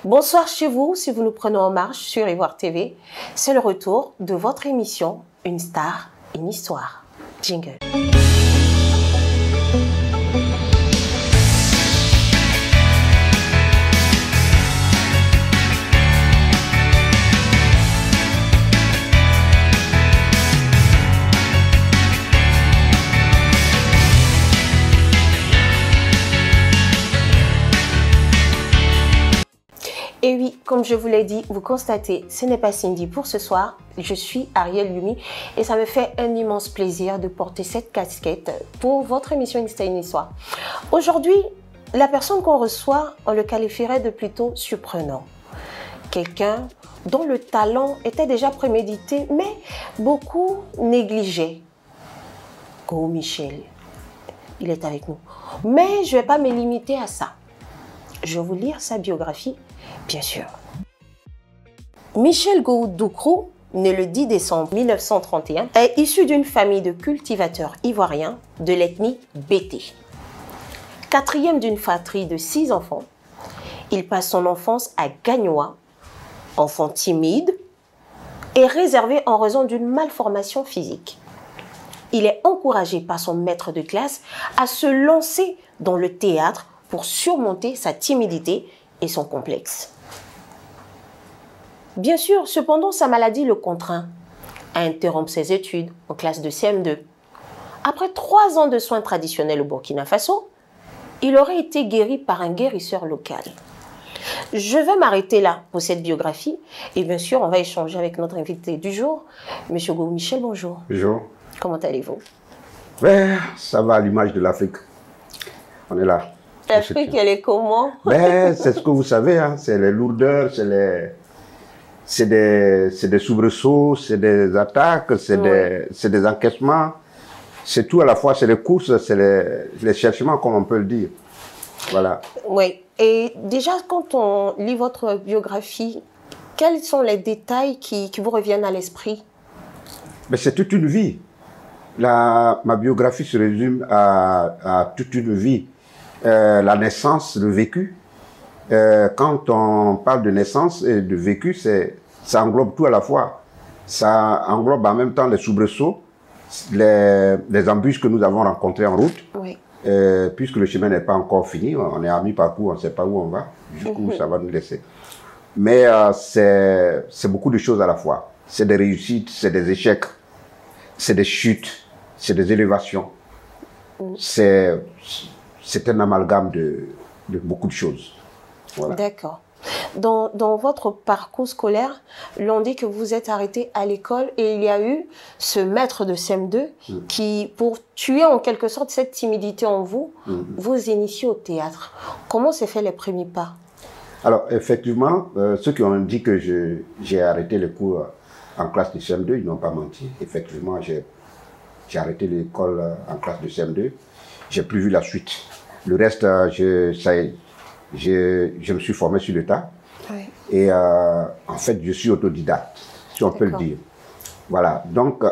Bonsoir chez vous, si vous nous prenez en marche sur Ivoire TV. C'est le retour de votre émission Une star, une histoire. Jingle. Et oui, comme je vous l'ai dit, vous constatez, ce n'est pas Cindy pour ce soir. Je suis Ariel Lumi et ça me fait un immense plaisir de porter cette casquette pour votre émission Une star, une histoire. Aujourd'hui, la personne qu'on reçoit, on le qualifierait de plutôt surprenant. Quelqu'un dont le talent était déjà prémédité, mais beaucoup négligeaient. Go Michel, il est avec nous. Mais je ne vais pas me limiter à ça. Je vais vous lire sa biographie. Bien sûr. Michel Goudoukro, né le 10 décembre 1931, est issu d'une famille de cultivateurs ivoiriens de l'ethnie Bété. Quatrième d'une fratrie de 6 enfants, il passe son enfance à Gagnois, enfant timide et réservé en raison d'une malformation physique. Il est encouragé par son maître de classe à se lancer dans le théâtre pour surmonter sa timidité et son complexe. Bien sûr, cependant, sa maladie le contraint à interrompre ses études en classe de CM2. Après 3 ans de soins traditionnels au Burkina Faso, il aurait été guéri par un guérisseur local. Je vais m'arrêter là pour cette biographie et bien sûr, on va échanger avec notre invité du jour, Monsieur Go Michel, bonjour. Bonjour. Comment allez-vous? Ben, ça va à l'image de l'Afrique. On est là. L'Afrique, elle est comment? Ben, c'est ce que vous savez, hein, c'est les lourdeurs, c'est des soubresauts, c'est des attaques, c'est des encaissements. C'est tout à la fois, c'est les courses, c'est les cherchements, comme on peut le dire. Voilà. Oui, et déjà, quand on lit votre biographie, quels sont les détails qui vous reviennent à l'esprit? Ben, c'est toute une vie. Ma biographie se résume à toute une vie. La naissance, le vécu. Quand on parle de naissance et de vécu, ça englobe tout à la fois. Ça englobe en même temps les soubresauts, les embûches que nous avons rencontrées en route. Oui. Puisque le chemin n'est pas encore fini, on est à mi-parcours, on ne sait pas où on va. Du coup, ça va nous laisser. Mais c'est beaucoup de choses à la fois. C'est des réussites, c'est des échecs, c'est des chutes, c'est des élévations. C'est un amalgame de beaucoup de choses. Voilà. D'accord. Dans votre parcours scolaire, l'on dit que vous êtes arrêté à l'école et il y a eu ce maître de CM2 qui, pour tuer en quelque sorte cette timidité en vous, vous initie au théâtre. Comment s'est fait les premiers pas? Alors, effectivement, ceux qui ont dit que j'ai arrêté les cours en classe de CM2, ils n'ont pas menti. Effectivement, j'ai arrêté l'école en classe de CM2. J'ai plus vu la suite. Le reste, je me suis formé sur le tas. Oui. Et en fait, je suis autodidacte, si on peut le dire. Voilà. Donc,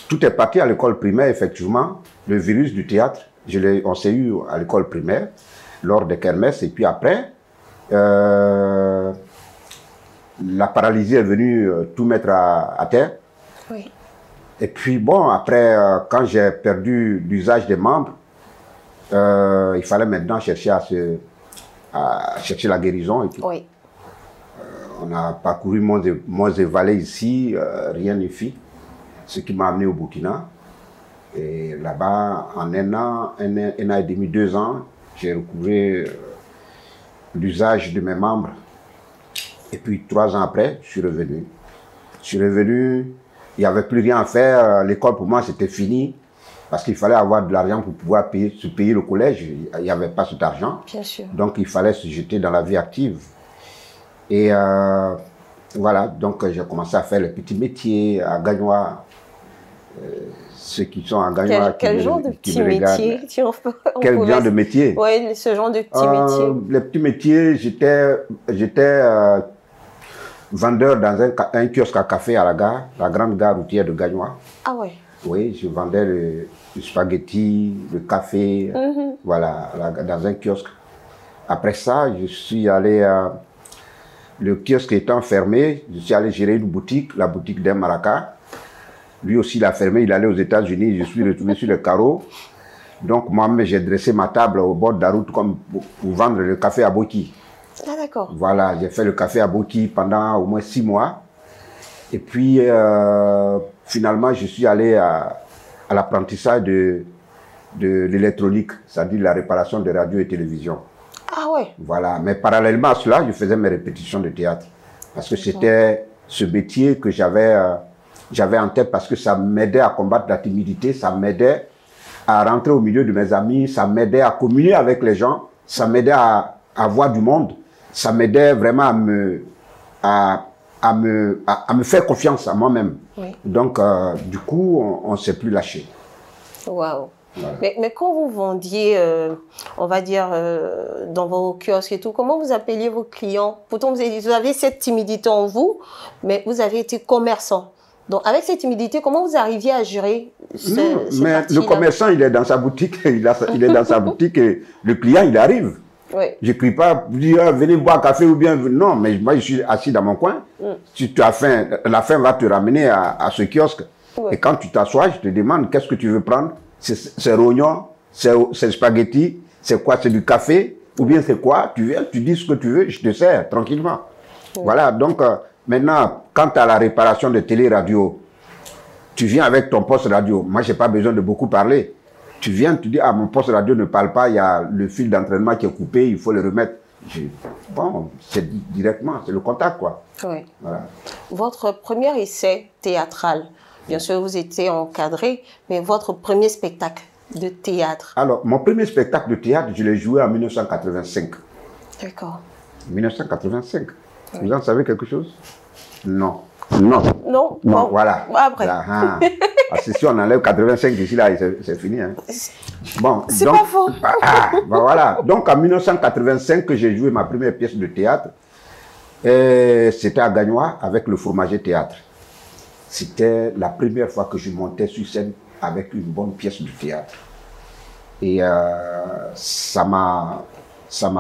tout est parti à l'école primaire, effectivement. Le virus du théâtre, on s'est eu à l'école primaire, lors des kermesses. Et puis après, la paralysie est venue tout mettre à terre. Oui. Et puis, bon, après, quand j'ai perdu l'usage des membres, il fallait maintenant chercher à chercher la guérison et tout. Oui. On a parcouru monts et vallées ici, rien n'y fit. Ce qui m'a amené au Burkina. Et là-bas, en un an et demi, 2 ans, j'ai recouvré l'usage de mes membres. Et puis 3 ans après, je suis revenu. Il n'y avait plus rien à faire. L'école pour moi, c'était fini. Parce qu'il fallait avoir de l'argent pour pouvoir se payer le collège. Il n'y avait pas cet argent. Bien sûr. Donc, il fallait se jeter dans la vie active. Et voilà, donc j'ai commencé à faire les petits métiers à Gagnois. Ceux qui sont à Gagnois. Quel genre de petits métiers? Quel genre de métier? Oui, ce genre de petits métiers. Les petits métiers, j'étais vendeur dans un kiosque à café à la gare, la grande gare routière de Gagnois. Ah ouais? Oui, je vendais le spaghetti, le café, voilà, dans un kiosque. Après ça, je suis allé, le kiosque étant fermé, je suis allé gérer une boutique, la boutique d'un Maraka. Lui aussi, il a fermé, il allait aux États-Unis, je suis retourné sur le carreau. Donc, moi-même, j'ai dressé ma table au bord de la route comme pour vendre le café à Boki. Ah, d'accord. Voilà, j'ai fait le café à Boki pendant au moins 6 mois. Et puis, finalement, je suis allé à l'apprentissage de l'électronique, c'est-à-dire la réparation de radio et télévision. Ah ouais. Voilà, mais parallèlement à cela, je faisais mes répétitions de théâtre. Parce que c'était ce métier que j'avais en tête, parce que ça m'aidait à combattre la timidité, ça m'aidait à rentrer au milieu de mes amis, ça m'aidait à communier avec les gens, ça m'aidait à voir du monde, ça m'aidait vraiment à me faire confiance à moi-même. Oui. Donc, du coup, on ne s'est plus lâché. Waouh. Voilà. Mais quand vous vendiez, on va dire, dans vos kiosques et tout, comment vous appeliez vos clients? Pourtant, vous avez cette timidité en vous, mais vous avez été commerçant. Donc, avec cette timidité, comment vous arriviez à gérer mais le commerçant, il est dans sa boutique, il est dans sa boutique et le client, il arrive. Oui. Je ne crie pas, dire, venez boire un café ou bien... Non, mais moi, je suis assis dans mon coin. Si tu as faim, la faim va te ramener à ce kiosque. Oui. Et quand tu t'assois, je te demande, qu'est-ce que tu veux prendre? C'est rognon, c'est spaghetti, c'est quoi? C'est du café? Ou bien c'est quoi? Tu viens, tu dis ce que tu veux, je te sers tranquillement. Oui. Voilà, donc maintenant, quant à la réparation de télé-radio, tu viens avec ton poste radio. Moi, je n'ai pas besoin de beaucoup parler. Tu viens, tu dis, ah, mon poste radio ne parle pas, il y a le fil d'entraînement qui est coupé, il faut le remettre. Bon, c'est directement, c'est le contact, quoi. Oui. Voilà. Votre premier essai théâtral, bien sûr, vous étiez encadré, mais votre premier spectacle de théâtre? Alors, mon premier spectacle de théâtre, je l'ai joué en 1985. D'accord. 1985. Oui. Vous en savez quelque chose? Non. Non. Non. Non, voilà. Après. Si on enlève 85 d'ici là, c'est fini. Hein. Bon, c'est pas faux. Voilà. Donc, en 1985, j'ai joué ma première pièce de théâtre. C'était à Gagnois avec le Fromager Théâtre. C'était la première fois que je montais sur scène avec une bonne pièce de théâtre. Et ça m'a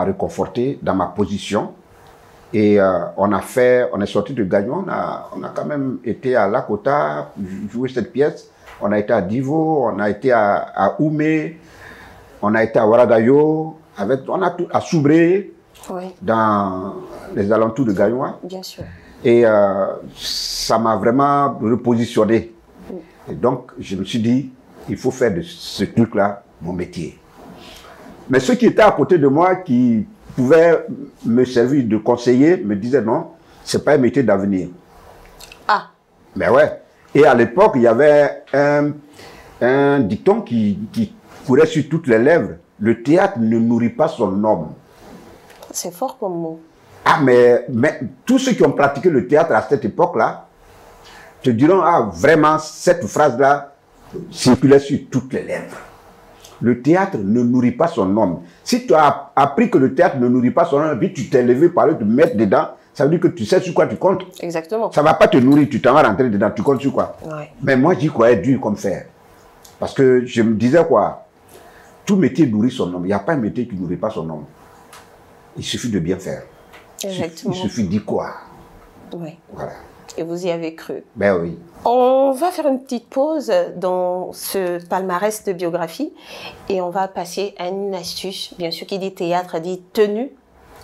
réconforté dans ma position. Et on est sorti de Gagnon, on a quand même été à Lakota, jouer cette pièce. On a été à Divo, on a été à Oumé, on a été à Waradayo, on a tout à Soubré, oui, dans les alentours de Gagnon. Bien sûr. Et ça m'a vraiment repositionné. Oui. Et donc, je me suis dit, il faut faire de ce truc-là mon métier. Mais ceux qui étaient à côté de moi, qui pouvaient me servir de conseiller, me disaient non, c'est pas un métier d'avenir. Ah. Mais ouais. Et à l'époque, il y avait un dicton qui courait sur toutes les lèvres. Le théâtre ne nourrit pas son homme. C'est fort comme mot. Ah, mais tous ceux qui ont pratiqué le théâtre à cette époque-là te diront, ah, vraiment, cette phrase-là circulait sur toutes les lèvres. Le théâtre ne nourrit pas son homme. Si tu as appris que le théâtre ne nourrit pas son homme, et puis tu t'es levé par là, te mettre dedans, ça veut dire que tu sais sur quoi tu comptes. Exactement. Ça ne va pas te nourrir, tu t'en vas rentrer dedans, tu comptes sur quoi. Ouais. Mais moi, j'y croyais dur comme fer. Parce que je me disais quoi, tout métier nourrit son homme. Il n'y a pas un métier qui ne nourrit pas son homme. Il suffit de bien faire. Exactement. Il suffit d'y croire. Oui. Voilà. Et vous y avez cru. Ben oui. On va faire une petite pause dans ce palmarès de biographie et on va passer à une astuce. Bien sûr, qui dit théâtre dit tenue,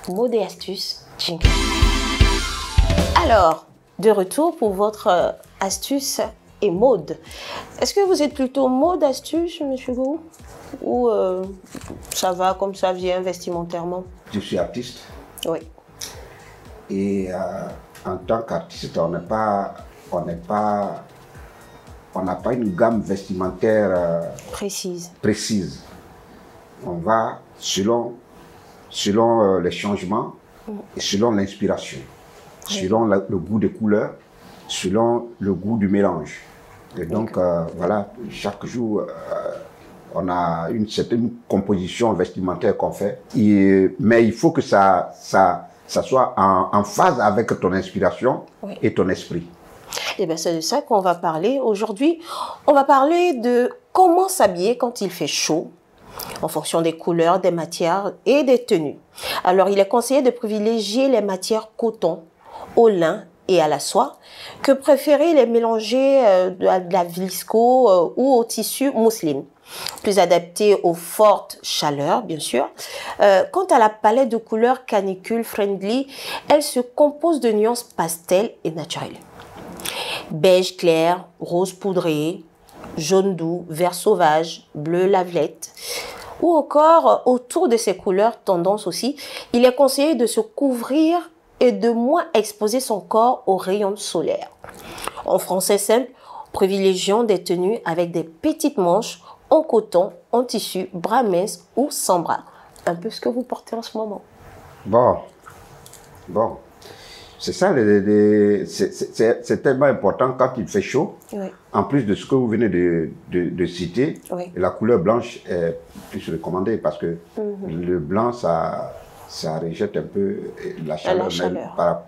mode et astuce. Jingle. Alors, de retour pour votre astuce et mode. Est-ce que vous êtes plutôt mode astuce, monsieur Gou, ou ça va comme ça vient vestimentairement? Je suis artiste. Oui. Et en tant qu'artiste, on n'a pas une gamme vestimentaire précise. On va selon les changements et selon l'inspiration, selon le goût des couleurs, selon le goût du mélange. Et donc, voilà, chaque jour, on a une certaine composition vestimentaire qu'on fait. Mais il faut que ça soit en phase avec ton inspiration, oui, et ton esprit. Et bien, c'est de ça qu'on va parler aujourd'hui. On va parler de comment s'habiller quand il fait chaud en fonction des couleurs, des matières et des tenues. Alors, il est conseillé de privilégier les matières coton, au lin et à la soie, que préférer les mélanger de la visco ou au tissu mousseline, plus adapté aux fortes chaleurs, bien sûr. Quant à la palette de couleurs canicule friendly, elle se compose de nuances pastel et naturelles. Beige clair, rose poudré, jaune doux, vert sauvage, bleu lavelette, ou encore autour de ces couleurs tendance aussi, il est conseillé de se couvrir et de moins exposer son corps aux rayons solaires. En français simple, privilégions des tenues avec des petites manches en coton, en tissu, bras minces ou sans bras. Un peu ce que vous portez en ce moment. Bon. C'est ça, c'est tellement important quand il fait chaud. Oui. En plus de ce que vous venez de citer, oui. La couleur blanche est plus recommandée parce que le blanc, ça rejette un peu la chaleur.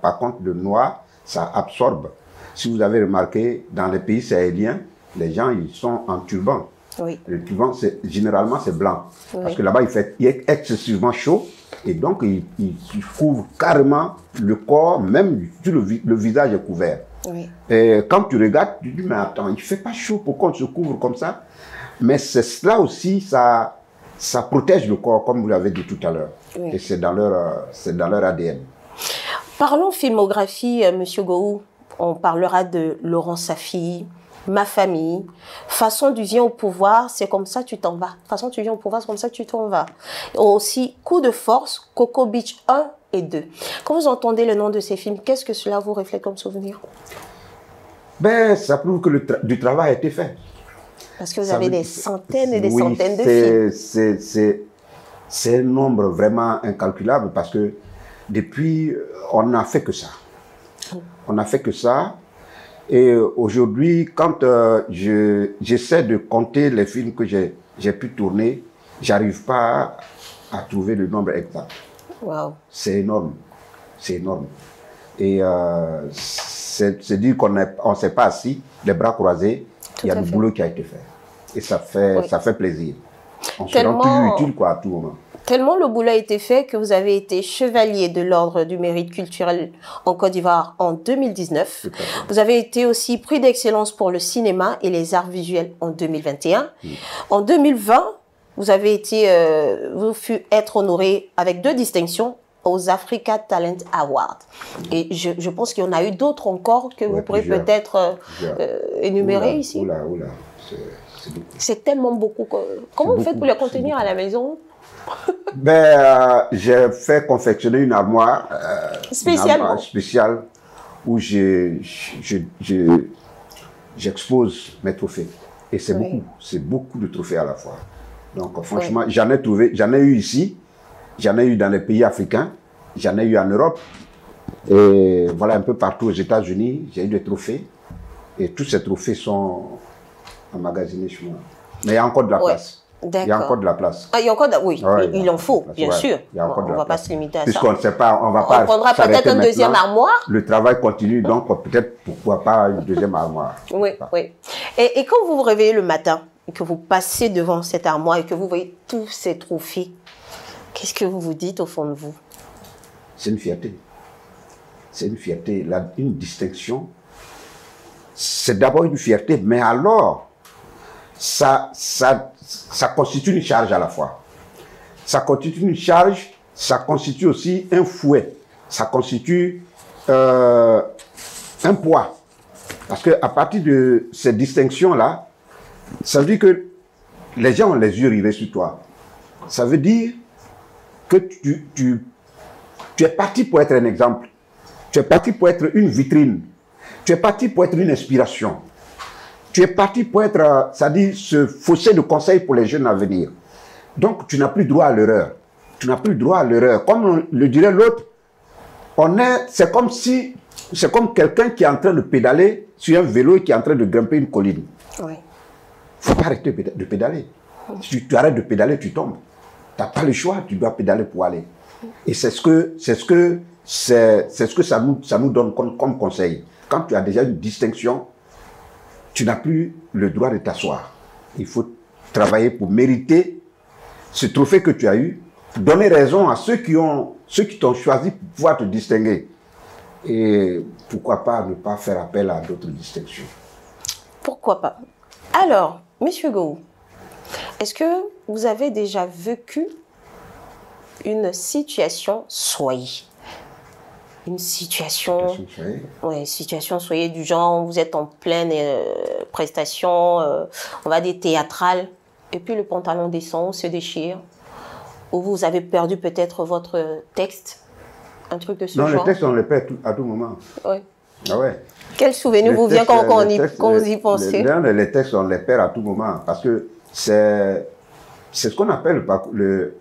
Par contre, le noir, ça absorbe. Si vous avez remarqué, dans les pays sahéliens, les gens, ils sont en turban. Oui. Le turban, généralement, c'est blanc. Oui. Parce que là-bas, il est excessivement chaud. Et donc, il couvre carrément le corps, même tout le visage est couvert. Oui. Et quand tu regardes, tu te dis, mais attends, il ne fait pas chaud, pourquoi on se couvre comme ça? Mais c'est cela aussi, ça protège le corps, comme vous l'avez dit tout à l'heure. Oui. Et c'est dans leur ADN. Parlons filmographie, Monsieur Gowou. On parlera de Laurent Safi, Ma famille, façon du viens au pouvoir, c'est comme ça tu t'en vas. Façon tu viens au pouvoir, c'est comme ça tu t'en vas. Aussi, Coup de force, Coco Beach 1 et 2. Quand vous entendez le nom de ces films, qu'est-ce que cela vous reflète comme souvenir? Ben, ça prouve que du travail a été fait. Parce que vous avez des centaines et des centaines de films. C'est un nombre vraiment incalculable parce que depuis, on n'a fait que ça. On n'a fait que ça. Et aujourd'hui, quand j'essaie de compter les films que j'ai pu tourner, j'arrive pas à trouver le nombre exact. Wow. C'est énorme. C'est énorme. Et c'est dire qu'on ne s'est pas assis, les bras croisés. Il y a du boulot qui a été fait. Et ça fait plaisir. On se rend plus utile quoi, à tout moment. Tellement le boulot a été fait que vous avez été chevalier de l'Ordre du mérite culturel en Côte d'Ivoire en 2019. Vous avez été aussi prix d'excellence pour le cinéma et les arts visuels en 2021. En 2020, vous fûtes être honoré avec 2 distinctions aux Africa Talent Awards. Et je pense qu'il y en a eu d'autres encore que vous pourrez peut-être énumérer ici. Oula. C'est tellement beaucoup. Comment vous faites pour les contenir à la maison? Ben, j'ai fait confectionner une armoire spéciale où j'expose mes trophées. Et c'est beaucoup de trophées à la fois. Donc franchement, j'en ai eu ici, j'en ai eu dans les pays africains, j'en ai eu en Europe. Et voilà, un peu partout aux États-Unis, j'ai eu des trophées. Et tous ces trophées sont emmagasinés chez moi. Mais il y a encore de la place. Il y a encore de la place. Ah, il y a encore il en faut, bien sûr. On ne va pas se limiter à ça. Puisqu'on ne sait pas, on prendra peut-être une deuxième armoire. Le travail continue, donc peut-être pourquoi pas une deuxième armoire. Oui. Et quand vous vous réveillez le matin et que vous passez devant cette armoire et que vous voyez tous ces trophées, qu'est-ce que vous vous dites au fond de vous? C'est une fierté. C'est une fierté, une distinction. C'est d'abord une fierté, mais alors, ça constitue une charge à la fois. Ça constitue une charge, ça constitue aussi un fouet. Ça constitue un poids. Parce qu'à partir de ces distinctions-là, ça veut dire que les gens ont les yeux rivés sur toi. Ça veut dire que tu es parti pour être un exemple. Tu es parti pour être une vitrine. Tu es parti pour être une inspiration. Tu es parti pour être, c'est-à-dire ce fossé de conseils pour les jeunes à venir. Donc, tu n'as plus droit à l'erreur. Tu n'as plus droit à l'erreur. Comme le dirait l'autre, c'est comme quelqu'un qui est en train de pédaler sur un vélo et qui est en train de grimper une colline. Il ne faut pas arrêter de pédaler. Si tu arrêtes de pédaler, tu tombes. Tu n'as pas le choix, tu dois pédaler pour aller. Et c'est ce que ça nous donne comme conseil. Quand tu as déjà une distinction, tu n'as plus le droit de t'asseoir. Il faut travailler pour mériter ce trophée que tu as eu, donner raison à ceux qui t'ont choisi pour pouvoir te distinguer. Et pourquoi pas ne pas faire appel à d'autres distinctions? Pourquoi pas? Alors, Monsieur Gou, est-ce que vous avez déjà vécu une situation soyez? Une situation soyez du genre, vous êtes en pleine prestation, on va dire théâtrale, et puis le pantalon descend, se déchire, ou vous avez perdu peut-être votre texte, un truc de ce genre. Non, le texte, on le perd à tout moment. Oui. Ah ouais. Quel souvenir vous vient quand vous y pensez? Les textes, on les perd à tout moment, parce que c'est ce qu'on appelle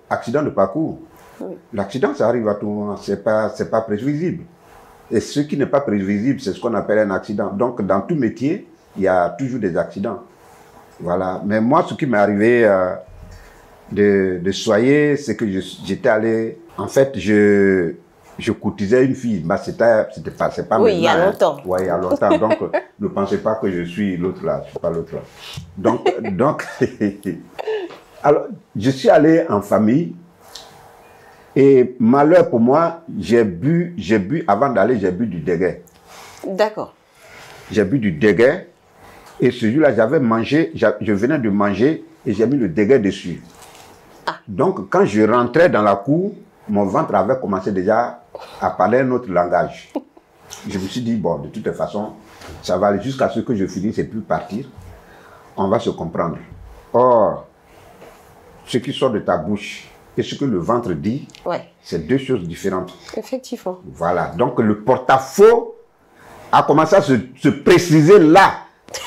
l'accident de parcours. Oui. L'accident, ça arrive à tout moment, c'est pas prévisible. Et ce qui n'est pas prévisible, c'est ce qu'on appelle un accident. Donc, dans tout métier, il y a toujours des accidents. Voilà. Mais moi, ce qui m'est arrivé de soyer, c'est que j'étais allé... En fait, je courtisais une fille. Bah, c'est pas oui, il y a longtemps. Oui, il y a longtemps. Donc, ne pensez pas que je suis l'autre là. Je ne suis pas l'autre là. Donc alors, je suis allé en famille. Et malheur pour moi, j'ai bu, avant d'aller, j'ai bu du déguet. D'accord. J'ai bu du déguet. Et ce jour-là, j'avais mangé, je venais de manger et j'ai mis le déguet dessus. Ah. Donc, quand je rentrais dans la cour, mon ventre avait commencé déjà à parler un autre langage. Je me suis dit, bon, de toute façon, ça va aller jusqu'à ce que je finisse et puis partir. On va se comprendre. Or, ce qui sort de ta bouche et ce que le ventre dit, ouais, c'est deux choses différentes. Effectivement. Voilà. Donc, le porte-à-faux a commencé à se préciser là,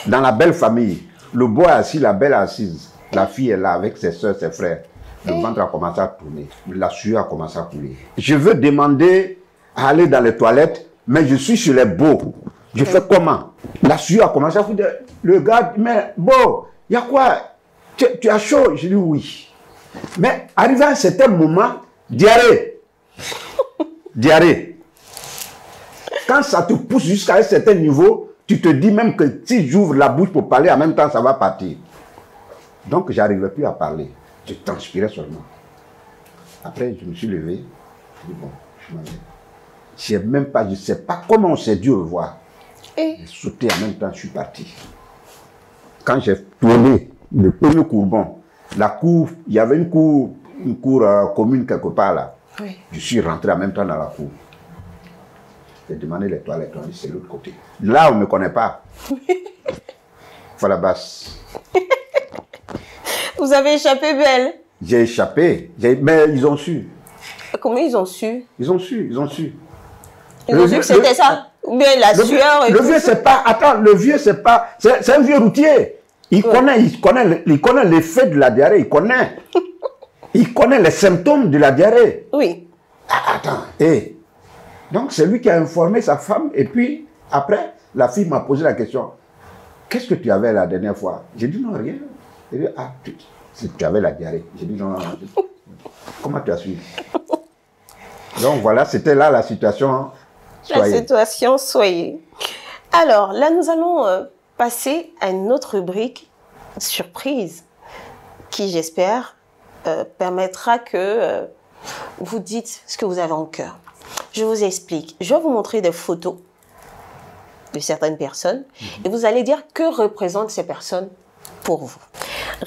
dans la belle famille. Le boy est assis, la belle est assise. La fille est là avec ses soeurs, ses frères. Le ventre a commencé à tourner. La sueur a commencé à couler. Je veux demander à aller dans les toilettes, mais je suis sur les beaux. Je fais comment? La sueur a commencé à couler. Le gars, mais bon, il y a quoi? Tu as chaud? Je dis oui. Mais arrivé à un certain moment, diarrhée. Diarrhée. Quand ça te pousse jusqu'à un certain niveau, tu te dis même que si j'ouvre la bouche pour parler, en même temps, ça va partir. Donc, je n'arrivais plus à parler. Je transpirais seulement. Après, je me suis levé. Je dis, bon, je m'en vais. Je ne sais pas comment on s'est dû revoir. J'ai sauté en même temps, je suis parti. Quand j'ai tourné le premier courbon, la cour, il y avait une cour commune quelque part là. Oui. Je suis rentré en même temps dans la cour. J'ai demandé les toilettes, on dit c'est l'autre côté. Là, on ne me connaît pas. Voilà, basse. Vous avez échappé belle. J'ai échappé, mais ils ont su. Comment ils ont su? Ils ont su, ils ont su. Ils ont su que c'était ça? Ou bien la sueur? Le vieux, c'est pas... Attends, le vieux, c'est pas... C'est un vieux routier. Il connaît l'effet de la diarrhée, il connaît. Il connaît les symptômes de la diarrhée. Oui. Ah, attends, donc c'est lui qui a informé sa femme et puis après, la fille m'a posé la question. Qu'est-ce que tu avais la dernière fois? J'ai dit non, rien. Elle dit, ah, tu avais la diarrhée. J'ai dit non. Comment tu as su? Donc voilà, c'était là la situation soyez. La situation soyez. Alors là, nous allons passer à une autre rubrique surprise qui, j'espère, permettra que vous dites ce que vous avez en cœur. Je vous explique. Je vais vous montrer des photos de certaines personnes et vous allez dire que représentent ces personnes pour vous.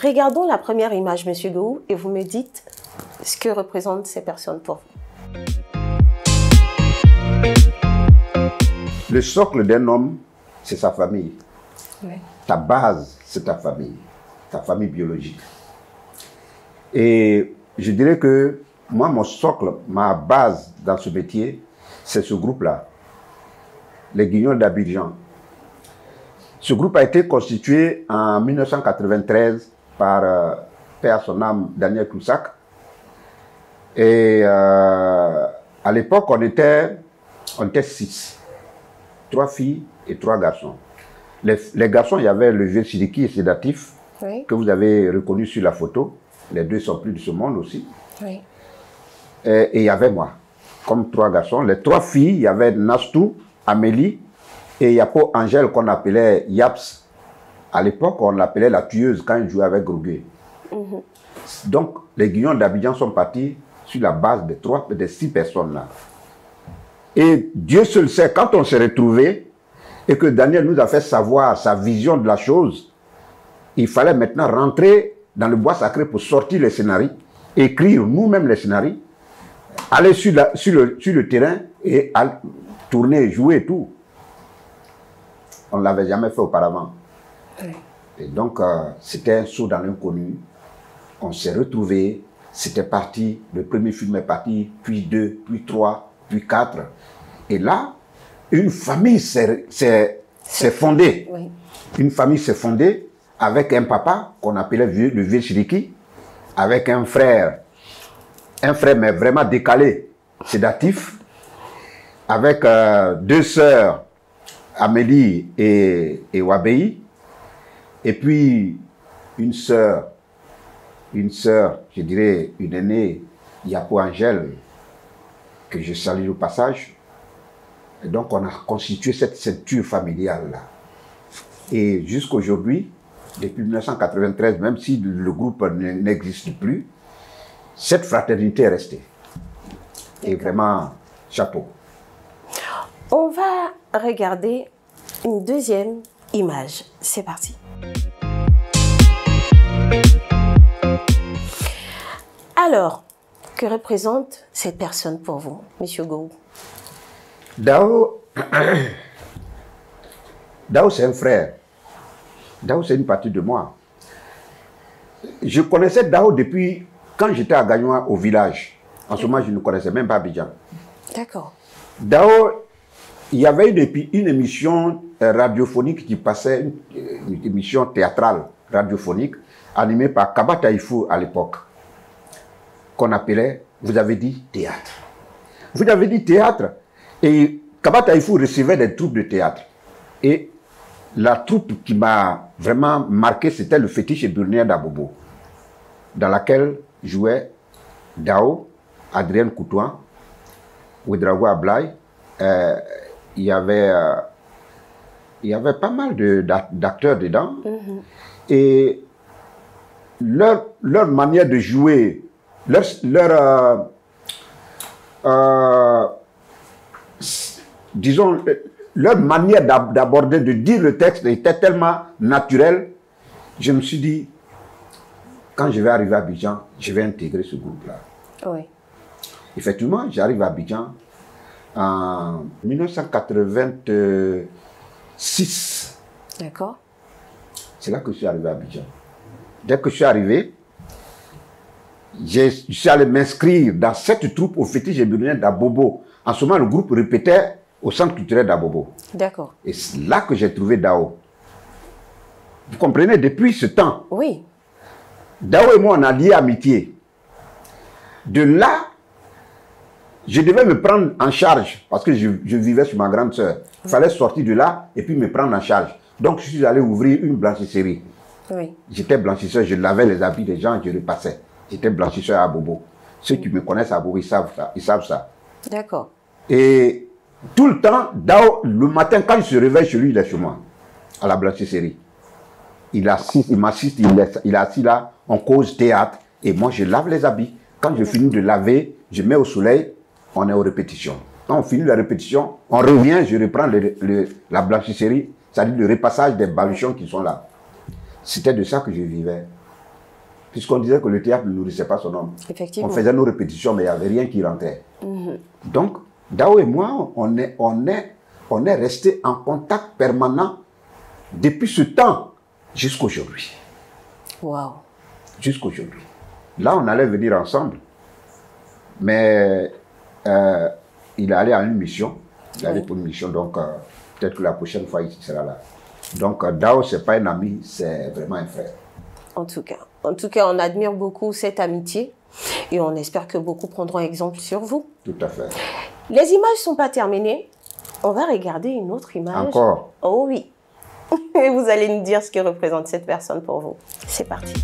Regardons la première image, Monsieur Gou, et vous me dites ce que représentent ces personnes pour vous. Le socle d'un homme, c'est sa famille. Oui. Ta base, c'est ta famille biologique. Et je dirais que moi, mon socle, ma base dans ce métier, c'est ce groupe-là, les Guignols d'Abidjan. Ce groupe a été constitué en 1993 par paix à son âme, Daniel Toussac. Et à l'époque, on était 6. 3 filles et 3 garçons. Les garçons, il y avait le vieux Sidiki et Sédatif, oui, que vous avez reconnu sur la photo. Les deux sont plus de ce monde aussi. Oui. Et il y avait moi, comme 3 garçons. Les 3 filles, il y avait Nastou, Amélie et Yapo Angèle qu'on appelait Yaps. À l'époque, on l'appelait la tueuse quand il jouait avec Groguet. Donc, les Guignons d'Abidjan sont partis sur la base des 6 personnes-là. Et Dieu seul sait, quand on s'est retrouvés et que Daniel nous a fait savoir sa vision de la chose, il fallait maintenant rentrer dans le bois sacré pour sortir les scénarios, écrire nous-mêmes les scénarios, aller sur le terrain et tourner, jouer et tout. On ne l'avait jamais fait auparavant. Oui. Et donc, c'était un saut dans l'inconnu. On s'est retrouvés, c'était parti, le premier film est parti, puis 2, puis 3, puis 4. Et là, une famille s'est fondée. Oui. Une famille s'est fondée avec un papa qu'on appelait le vieux Chiriki, avec un frère mais vraiment décalé, sédatif, avec 2 sœurs, Amélie et Wabei, et puis une sœur, je dirais une aînée, Yapo Angèle, que je salue au passage. Et donc on a constitué cette ceinture familiale-là. Et jusqu'aujourd'hui, depuis 1993, même si le groupe n'existe plus, cette fraternité est restée. Et vraiment, chapeau. On va regarder une deuxième image. C'est parti. Alors, que représente cette personne pour vous, Monsieur Gou? Dao, c'est un frère. Dao, c'est une partie de moi. Je connaissais Dao depuis quand j'étais à Gagnoa au village. En ce moment, je ne connaissais même pas Abidjan. D'accord. Dao, il y avait une émission radiophonique qui passait, une émission théâtrale radiophonique, animée par Kaba Taïfou à l'époque, qu'on appelait, vous avez dit, théâtre. Vous avez dit théâtre, et Kaba Taïfou recevait des troupes de théâtre. Et la troupe qui m'a vraiment marqué, c'était le fétiche burnéen d'Abobo, dans laquelle jouaient Dao, Adrien Coutouan, Ouedraogo Ablaï. Il y avait pas mal d'acteurs dedans. Mm-hmm. Et leur manière de jouer, disons, leur manière d'aborder, de dire le texte était tellement naturelle. Je me suis dit, quand je vais arriver à Abidjan, je vais intégrer ce groupe-là. Oui. Effectivement, j'arrive à Abidjan en 1986. D'accord. C'est là que je suis arrivé à Abidjan. Dès que je suis arrivé, je suis allé m'inscrire dans cette troupe au fétiche burnéen d'Abobo. En ce moment, le groupe répétait au centre culturel d'Abobo. D'accord. Et c'est là que j'ai trouvé Dao. Vous comprenez, depuis ce temps, oui. Dao et moi, on a lié amitié. De là, je devais me prendre en charge, parce que je vivais sur ma grande sœur. Il fallait sortir de là et puis me prendre en charge. Donc, je suis allé ouvrir une blanchisserie. Oui. J'étais blanchisseur, je lavais les habits des gens, je repassais. J'étais blanchisseur à Bobo. Ceux qui me connaissent à Bobo, ils savent ça. D'accord. Et tout le temps, Dao, le matin, quand je se réveille chez lui, il est chez moi, à la blanchisserie. Il m'assiste, il est assis là, on cause théâtre, et moi, je lave les habits. Quand je finis de laver, je mets au soleil, on est aux répétitions. Quand on finit la répétition, on revient, je reprends la blanchisserie, c'est-à-dire le repassage des baluchons qui sont là. C'était de ça que je vivais. Puisqu'on disait que le théâtre ne nourrissait pas son homme. Effectivement. On faisait nos répétitions, mais il n'y avait rien qui rentrait. Mm-hmm. Donc, Dao et moi, on est restés en contact permanent depuis ce temps jusqu'aujourd'hui. Wow. Jusqu'aujourd'hui. Là, on allait venir ensemble. Mais il est allé à une mission. Il est allé pour une mission, donc peut-être que la prochaine fois, il sera là. Donc, Dao, ce n'est pas un ami, c'est vraiment un frère. En tout cas, on admire beaucoup cette amitié et on espère que beaucoup prendront exemple sur vous. Tout à fait. Les images ne sont pas terminées. On va regarder une autre image. Encore? Oh oui. Et vous allez nous dire ce que représente cette personne pour vous. C'est parti.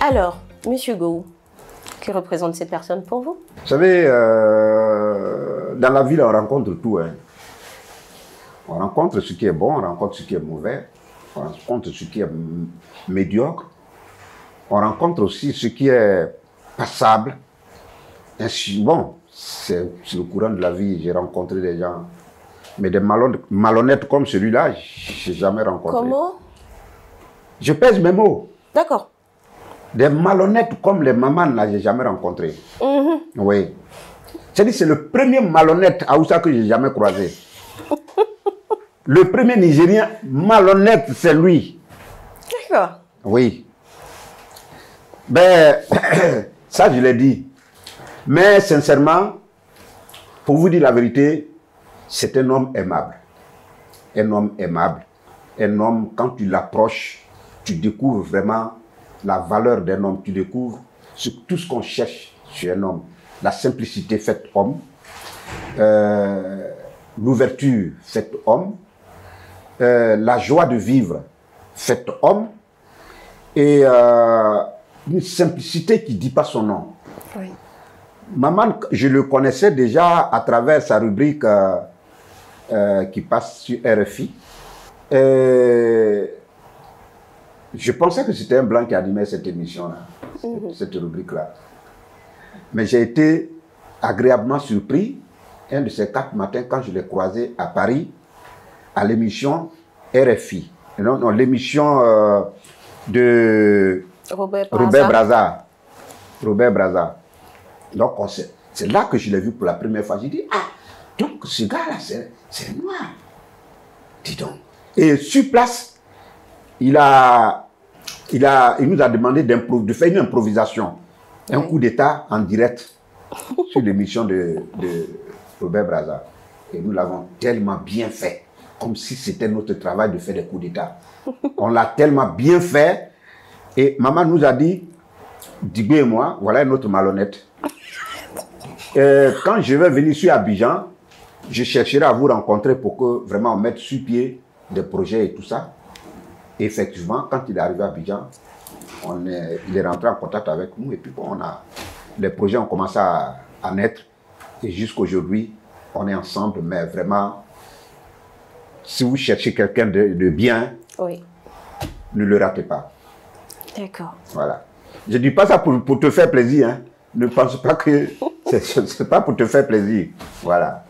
Alors, Monsieur Gou, que représente cette personne pour vous? Vous savez, dans la vie, on rencontre tout. Hein. On rencontre ce qui est bon, on rencontre ce qui est mauvais. On rencontre ce qui est médiocre. On rencontre aussi ce qui est passable. Ainsi, bon, c'est le courant de la vie. J'ai rencontré des gens, mais des malhonnêtes comme celui-là, je n'ai jamais rencontré. Comment? Je pèse mes mots. D'accord. Des malhonnêtes comme les mamans, là, je n'ai jamais rencontré. Oui. C'est-à-dire c'est le premier malhonnête Haoussa que je n'ai jamais croisé. Le premier Nigérien malhonnête, c'est lui. D'accord. Oui. Ben, ça, je l'ai dit. Mais sincèrement, pour vous dire la vérité, c'est un homme aimable. Un homme aimable. Un homme, quand tu l'approches, tu découvres vraiment la valeur d'un homme. Tu découvres tout ce qu'on cherche chez un homme. La simplicité faite homme. L'ouverture faite homme. La joie de vivre faite homme. Et une simplicité qui ne dit pas son nom. Oui. Maman, je le connaissais déjà à travers sa rubrique qui passe sur RFI. Je pensais que c'était un blanc qui animait cette émission-là, cette rubrique-là. Mais j'ai été agréablement surpris un de ces 4 matins quand je l'ai croisé à Paris à l'émission RFI. Non, l'émission de Robert Brazza. Robert Brazza. Donc, c'est là que je l'ai vu pour la première fois. J'ai dit, ah, donc ce gars-là, c'est noir. Dis donc. Et sur place, il nous a demandé de faire une improvisation. Un coup d'état en direct sur l'émission de Robert Brazza. Et nous l'avons tellement bien fait, comme si c'était notre travail de faire des coups d'état. On l'a tellement bien fait. Et maman nous a dit, Digbe et moi, voilà un autre malhonnête. Quand je vais venir sur Abidjan, je chercherai à vous rencontrer pour que vraiment on mette sur pied des projets et tout ça. Et effectivement, quand il est arrivé à Abidjan, il est rentré en contact avec nous et puis bon, les projets ont commencé à naître. Et jusqu'aujourd'hui, on est ensemble, mais vraiment, si vous cherchez quelqu'un de bien, oui, ne le ratez pas. D'accord. Voilà. Je ne dis pas ça pour te faire plaisir. Hein. Ne pense pas que c'est pas pour te faire plaisir. Voilà.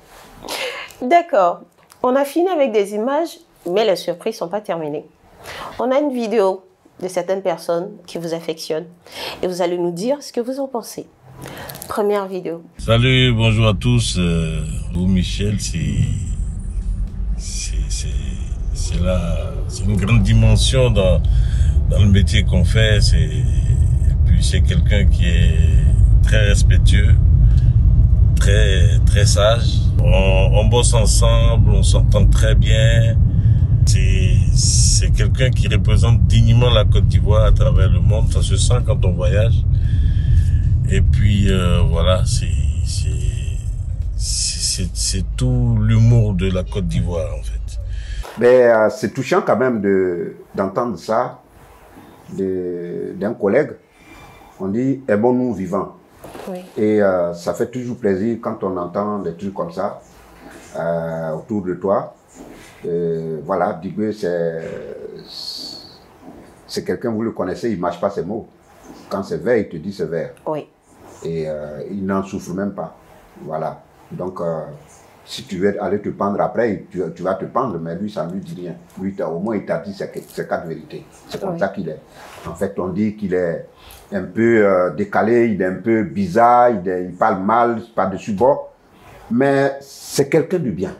D'accord. On a fini avec des images, mais les surprises ne sont pas terminées. On a une vidéo de certaines personnes qui vous affectionnent et vous allez nous dire ce que vous en pensez. Première vidéo. Salut, bonjour à tous. Michel, c'est une grande dimension dans le métier qu'on fait. Et puis c'est quelqu'un qui est très respectueux, très sage. On bosse ensemble, on s'entend très bien. C'est quelqu'un qui représente dignement la Côte d'Ivoire à travers le monde. Ça se sent quand on voyage. Et puis voilà, c'est tout l'humour de la Côte d'Ivoire en fait. Mais c'est touchant quand même d'entendre ça d'un collègue. On dit « est bon nous vivants ». Oui. Et ça fait toujours plaisir quand on entend des trucs comme ça autour de toi. Voilà, Digbe, c'est quelqu'un, vous le connaissez, il ne mâche pas ses mots. Quand c'est vert, il te dit c'est vert. Oui. Et il n'en souffre même pas. Voilà. Donc, si tu veux aller te pendre après, tu vas te pendre, mais lui, ça ne lui dit rien. Lui, au moins, il t'a dit ces 4 vérités. C'est comme ça qu'il est. En fait, on dit qu'il est un peu décalé, il est un peu bizarre, il parle mal, par-dessus bord. Mais c'est quelqu'un de bien.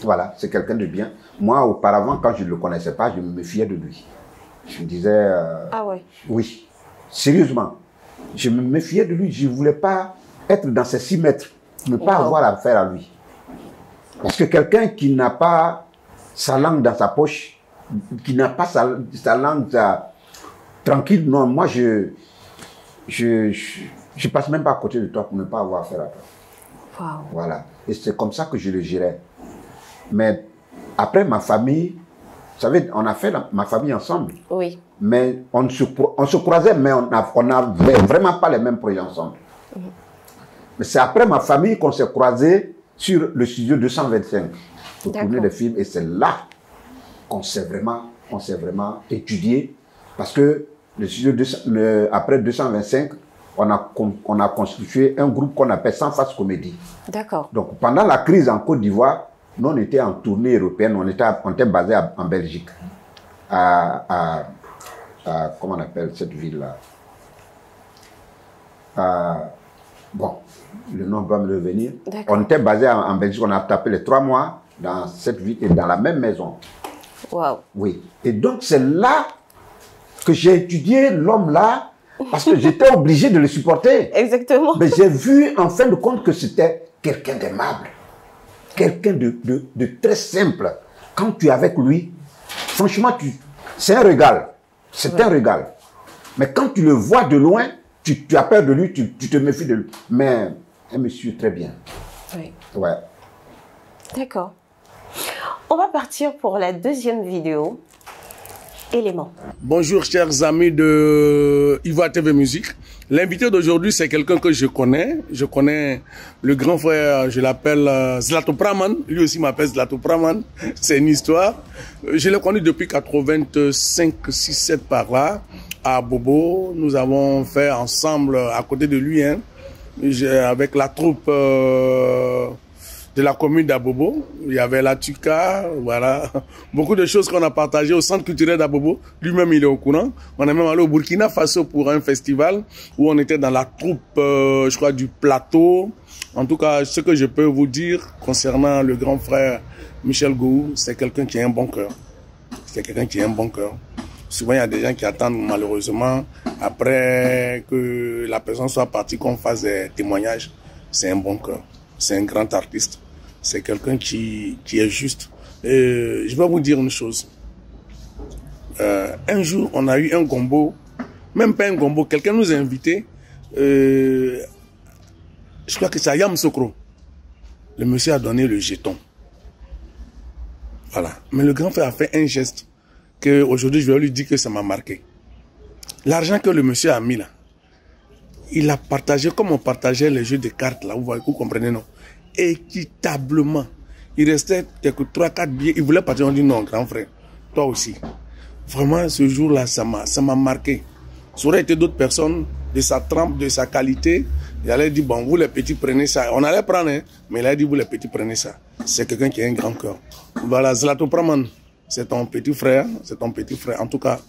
Voilà, c'est quelqu'un de bien. Moi, auparavant, quand je ne le connaissais pas, je me méfiais de lui. Je me disais... ah ouais. Oui, sérieusement. Je me méfiais de lui. Je ne voulais pas être dans ces 6 mètres. Ne pas avoir affaire à lui. Parce que quelqu'un qui n'a pas sa langue dans sa poche, qui n'a pas sa langue tranquille, non, moi, je passe même pas à côté de toi pour ne pas avoir affaire à toi. Wow. Voilà. Et c'est comme ça que je le gérais. Mais après, ma famille, vous savez, on a fait ma famille ensemble. Oui. Mais on se croisait, mais on n'avait vraiment pas les mêmes projets ensemble. Mais c'est après ma famille qu'on s'est croisés sur le studio 225 pour tourner des films. Et c'est là qu'on s'est vraiment on s'est vraiment étudié parce que après 225, on a constitué un groupe qu'on appelle Sans Face Comédie. D'accord. Donc, pendant la crise en Côte d'Ivoire, nous, on était en tournée européenne, on était basé en Belgique, comment on appelle cette ville-là? Bon, le nom va me revenir. On était basé en Belgique, on a tapé les 3 mois dans cette ville et dans la même maison. Wow. Oui. Et donc, c'est là que j'ai étudié l'homme là, parce que j'étais obligé de le supporter. Exactement. Mais j'ai vu en fin de compte que c'était quelqu'un d'aimable, quelqu'un de très simple. Quand tu es avec lui, franchement, c'est un régal. C'est un régal. Mais quand tu le vois de loin, tu as peur de lui, tu te méfies de lui. Mais un monsieur très bien. Oui. Ouais. D'accord. On va partir pour la deuxième vidéo. Éléments. Bonjour chers amis de Ivoire TV Musique. L'invité d'aujourd'hui, c'est quelqu'un que je connais. Je connais le grand frère, je l'appelle Zlato Praman. Lui aussi m'appelle Zlato Praman. C'est une histoire. Je l'ai connu depuis 85, 6, 7 par là, à Bobo. Nous avons fait ensemble, à côté de lui, hein, avec la troupe de la commune d'Abobo. Il y avait la Tuka, voilà. Beaucoup de choses qu'on a partagées au centre culturel d'Abobo. Lui-même, il est au courant. On est même allé au Burkina Faso pour un festival où on était dans la troupe, je crois, du plateau. En tout cas, ce que je peux vous dire concernant le grand frère Michel Gou, c'est quelqu'un qui a un bon cœur. C'est quelqu'un qui a un bon cœur. Souvent, il y a des gens qui attendent malheureusement, après que la personne soit partie, qu'on fasse des témoignages. C'est un bon cœur. C'est un grand artiste. C'est quelqu'un qui est juste. Et je vais vous dire une chose. Un jour, on a eu un gombo, même pas un gombo, quelqu'un nous a invités. Je crois que c'est à Yamoussoukro. Le monsieur a donné le jeton. Voilà. Mais le grand frère a fait un geste que aujourd'hui je vais lui dire que ça m'a marqué. L'argent que le monsieur a mis là, il a partagé comme on partageait les jeux de cartes là, vous comprenez, non? Équitablement. Il restait quelques 3-4 billets. Il voulait partir, on dit non, grand frère, toi aussi. Vraiment, ce jour-là, ça m'a marqué. Ça aurait été d'autres personnes de sa trempe, de sa qualité. Il allait dire, bon, vous les petits prenez ça. On allait prendre, hein, mais il a dit, vous les petits prenez ça. C'est quelqu'un qui a un grand cœur. Voilà, Zlato Praman, c'est ton petit frère, c'est ton petit frère. En tout cas,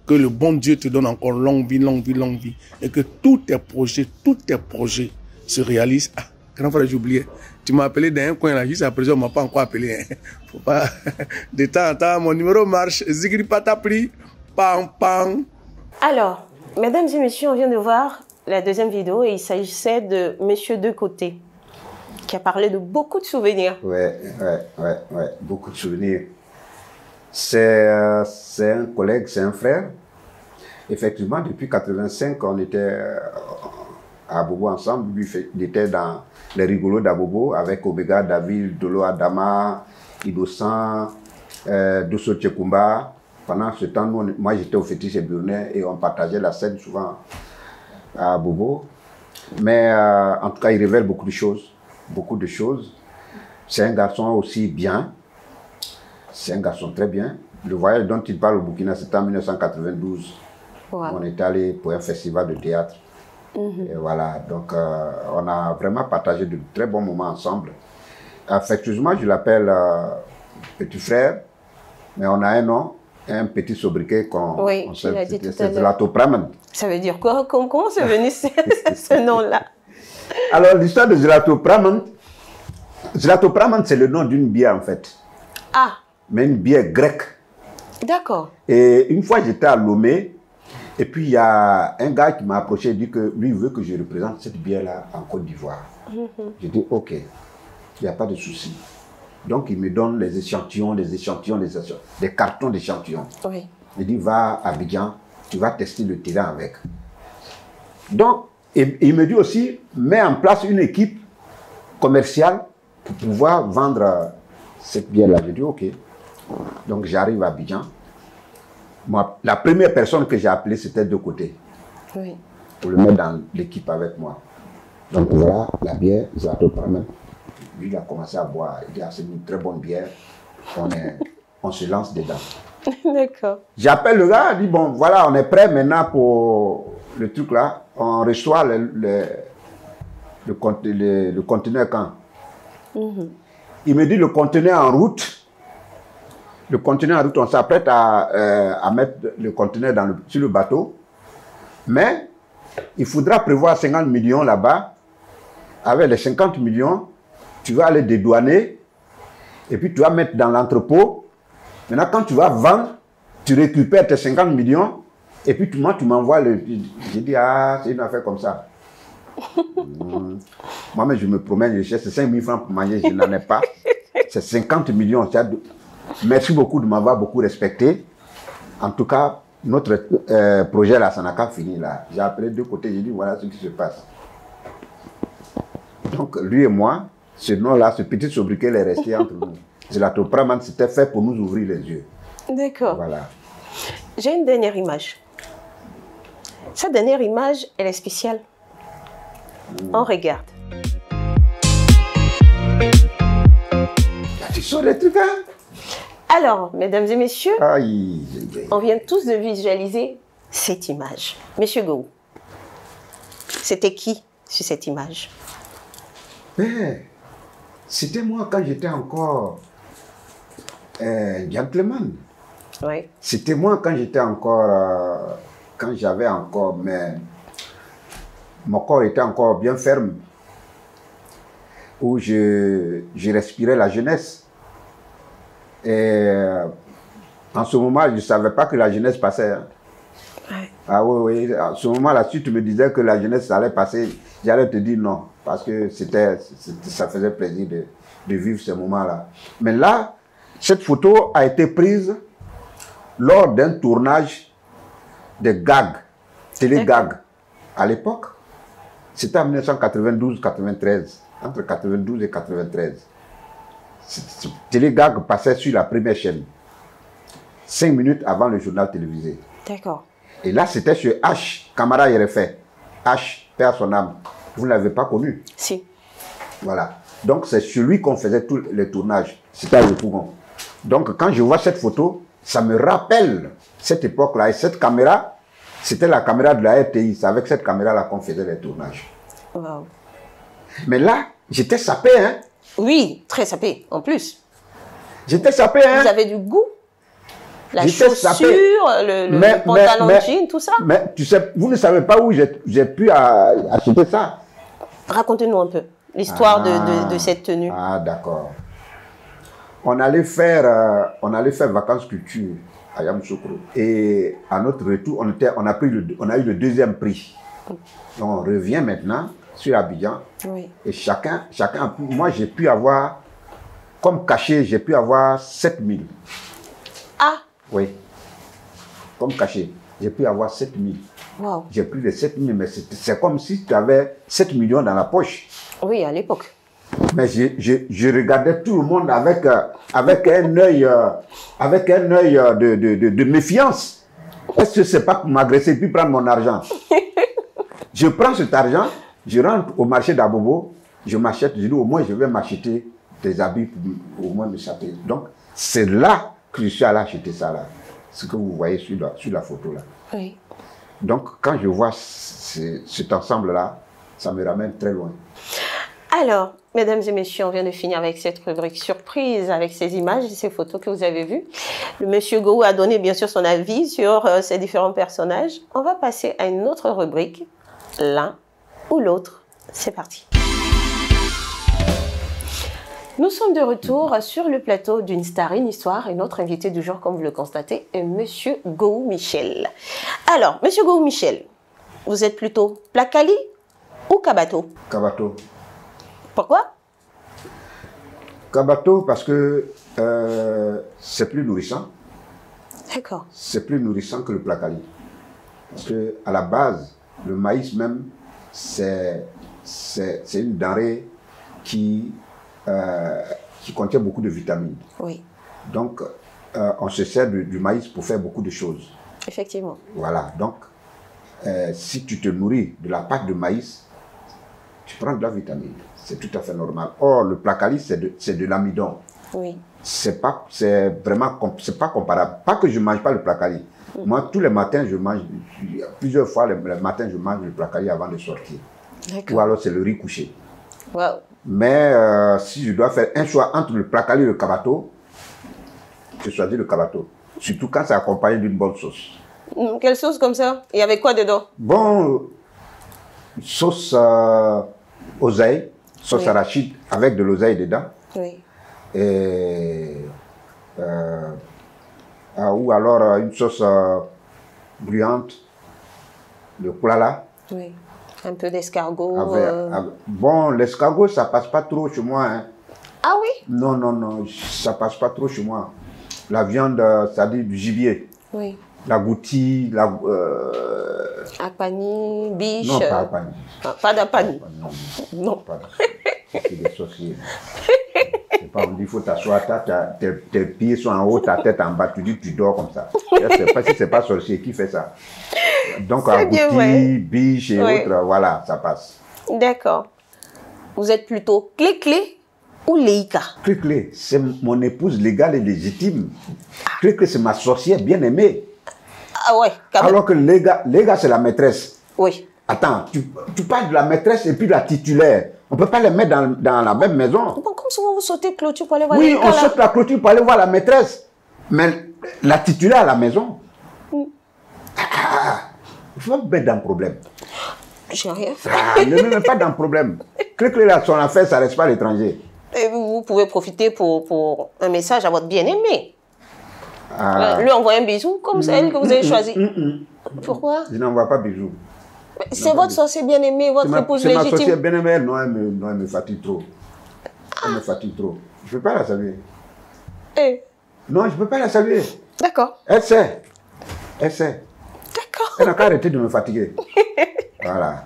que le bon Dieu te donne encore longue vie, longue vie, longue vie. Et que tous tes projets se réalisent. Ah, grand frère, j'ai oublié. Tu m'as appelé dans un coin là, juste à présent, on ne m'a pas encore appelé. Hein. Faut pas. De temps en temps, mon numéro marche. Zigri Patapli. Pam, pam. Alors, mesdames et messieurs, on vient de voir la deuxième vidéo et il s'agissait de Monsieur Decôté, qui a parlé de beaucoup de souvenirs. Ouais. Beaucoup de souvenirs. C'est un collègue, c'est un frère. Effectivement, depuis 85, on était à Bobo ensemble. Lui, il était dans les rigolos d'Abobo avec Omega, David, Dolo Adama, Idosan, Dosso Tchekoumba. Pendant ce temps, moi j'étais au fétiche et Burnet et on partageait la scène souvent à Bobo. Mais en tout cas, il révèle beaucoup de choses. Beaucoup de choses. C'est un garçon aussi bien. C'est un garçon très bien. Le voyage dont il parle au Burkina, c'était en 1992. Wow. On est allé pour un festival de théâtre. Et voilà, donc on a vraiment partagé de très bons moments ensemble. Affectueusement, je l'appelle petit frère, mais on a un nom, un petit sobriquet qu'on c'est Zlato Praman. Ça veut dire quoi? Comment c'est venu ce nom-là? Alors, l'histoire de Zlato Praman, c'est le nom d'une bière en fait. Ah! Mais une bière grecque. D'accord. Et une fois, j'étais à Lomé, et puis il y a un gars qui m'a approché et dit que lui veut que je représente cette bière-là en Côte d'Ivoire. J'ai dit, ok, il n'y a pas de souci. Donc, il me donne les échantillons, des cartons d'échantillons. Oui. Il dit, va à Abidjan, tu vas tester le terrain avec. Donc, il me dit aussi, mets en place une équipe commerciale pour pouvoir vendre cette bière-là. J'ai dit, ok. Donc, j'arrive à Abidjan. Moi, la première personne que j'ai appelée, c'était Decôté. Oui. Pour le mettre dans l'équipe avec moi. Donc, voilà, la bière, Zlato Praman. Lui, il a commencé à boire. Il dit, ah, c'est une très bonne bière. On se lance dedans. D'accord. J'appelle le gars, il dit, bon, voilà, on est prêt maintenant pour le truc là. On reçoit le conteneur quand? Il me dit, le conteneur en route. Le conteneur en route, on s'apprête à mettre le conteneur sur le bateau. Mais il faudra prévoir 50 millions là-bas. Avec les 50 millions, tu vas aller dédouaner. Et puis tu vas mettre dans l'entrepôt. Maintenant, quand tu vas vendre, tu récupères tes 50 millions. Et puis moi, tu m'envoies le... J'ai dit, ah, c'est une affaire comme ça. Moi, mais je me promène, je cherche 5 000 francs pour manger, je n'en ai pas. C'est 50 millions. Merci beaucoup de m'avoir beaucoup respecté. En tout cas, notre projet là, ça n'a qu'à finir là. J'ai appelé deux côtés, j'ai dit, voilà ce qui se passe. Donc, lui et moi, ce nom-là, ce petit sobriquet est resté entre nous. Zlato Praman, c'était fait pour nous ouvrir les yeux. D'accord. Voilà. J'ai une dernière image. Cette dernière image, elle est spéciale. On regarde. Tu sors les trucs, hein? Alors, mesdames et messieurs, Aïe. on vient tous de visualiser cette image. Monsieur Gou, c'était qui sur cette image? C'était moi quand j'étais encore gentleman. Oui. C'était moi quand j'étais encore, quand j'avais encore, mais mon corps était encore bien ferme, où je respirais la jeunesse. Et en ce moment, je ne savais pas que la jeunesse passait. Hein. Ouais. Ah oui, oui. À ce moment-là, si tu me disais que la jeunesse allait passer, j'allais te dire non, parce que ça faisait plaisir de vivre ce moment-là. Mais là, cette photo a été prise lors d'un tournage de gags, télé-gags. À l'époque, c'était en 1992-93, entre 92 et 93. Télé-gag passait sur la première chaîne, 5 minutes avant le journal télévisé. D'accord. Et là, c'était sur H, Camara RFA. H, perd son âme. Vous ne l'avez pas connu? Si. Voilà. Donc, c'est sur lui qu'on faisait tous les tournages. C'était à Le Pougon. Donc, quand je vois cette photo, ça me rappelle cette époque-là. Et cette caméra, c'était la caméra de la RTI. C'est avec cette caméra-là qu'on faisait les tournages. Wow. Mais là, j'étais sapé, hein? Oui, très sapé, en plus. J'étais sapé, hein? Vous avez du goût? La J'étais chaussure, sapé. le pantalon jean, tout ça? Mais tu sais, vous ne savez pas où j'ai pu acheter ça. Racontez-nous un peu l'histoire de cette tenue. Ah, d'accord. On allait faire vacances culture à Yamoussoukro. Et à notre retour, on a eu le deuxième prix. Donc on revient maintenant sur Abidjan. Oui. Et chacun, moi j'ai pu avoir, comme cachet, j'ai pu avoir 7 000. Ah! Oui. Comme cachet, j'ai pu avoir 7 000. Wow. J'ai pris les 7 000, mais c'est comme si tu avais 7 millions dans la poche. Oui, à l'époque. Mais je regardais tout le monde avec un œil de méfiance. Est-ce que c'est pas pour m'agresser puis prendre mon argent? Je prends cet argent, je rentre au marché d'Abobo, je m'achète, je dis au moins je vais m'acheter des habits pour au moins me chaper. Donc c'est là que je suis allé acheter ça là. Ce que vous voyez sur la photo là. Oui. Donc quand je vois cet ensemble là, ça me ramène très loin. Alors, mesdames et messieurs, on vient de finir avec cette rubrique surprise, avec ces images et ces photos que vous avez vues. Le monsieur Gou a donné bien sûr son avis sur ces différents personnages. On va passer à une autre rubrique, l'un ou l'autre. C'est parti. Nous sommes de retour sur le plateau d'une star, une histoire, et notre invité du jour, comme vous le constatez, est monsieur Gou Michel. Alors, monsieur Gou Michel, vous êtes plutôt Plakali ou Kabato? Kabato. Pourquoi? Kabato parce que c'est plus nourrissant. D'accord. C'est plus nourrissant que le Plakali. Parce que à la base, le maïs même, c'est une denrée qui contient beaucoup de vitamines. Oui. Donc, on se sert du maïs pour faire beaucoup de choses. Effectivement. Voilà. Donc, si tu te nourris de la pâte de maïs, tu prends de la vitamine. C'est tout à fait normal. Or, le Plakali, c'est de l'amidon. Oui. C'est pas comparable. Pas que je mange pas le placali. Moi, tous les matins, je mange, plusieurs fois le matin, je mange le placali avant de sortir. Ou alors c'est le riz couché. Wow. Mais si je dois faire un choix entre le placali et le kabato, je choisis le kabato. Surtout quand c'est accompagné d'une bonne sauce. Quelle sauce comme ça? Il y avait quoi dedans? Bon, sauce oseille, sauce arachide avec de l'oseille dedans. Oui. Et, ou alors une sauce bruyante, le koulala. Oui. Un peu d'escargot. Bon, l'escargot, ça passe pas trop chez moi. Hein. Ah oui? Non, non, non, ça passe pas trop chez moi. La viande, c'est-à-dire du gibier. Oui. La goutille, la... Apani, biche. Non, pas apani. Ah, pas d'apani. Non. Non. Pas c'est des sorciers. C'est pas, on dit, il faut t'asseoir, tes pieds sont en haut, ta tête en bas, tu dis, tu dors comme ça. Si c'est pas sorcier, qui fait ça? Donc, à goutille, biche et autres, voilà, ça passe. D'accord. Vous êtes plutôt clé-clé ou Leïka? Clé-clé, c'est mon épouse légale et légitime. Clé-clé, c'est ma sorcière bien-aimée. Ah ouais, quand même. Alors que Léga, c'est la maîtresse. Oui. Attends, tu parles de la maîtresse et puis de la titulaire. On ne peut pas les mettre dans la même maison. Bon, comme souvent vous sautez clôture pour aller voir Oui, on saute la clôture pour aller voir la maîtresse. Mais la titulaire à la maison, il faut me mettre dans le problème. J'ai rien fait. Ne me mets pas dans le problème. Clé là, son affaire, ça ne reste pas à l'étranger. Et vous pouvez profiter pour un message à votre bien-aimé. Lui envoyer un bisou, comme c'est elle que vous avez choisi. Pourquoi? Je n'envoie pas bisous. C'est votre sorcier bien-aimé, votre épouse légitime. C'est ma sorcière bien-aimée. Non, elle me fatigue trop. Elle me fatigue trop. Je ne peux pas la saluer. Non, je ne peux pas la saluer. D'accord. Elle sait. Elle sait. D'accord. Elle n'a qu'à arrêter de me fatiguer. Voilà.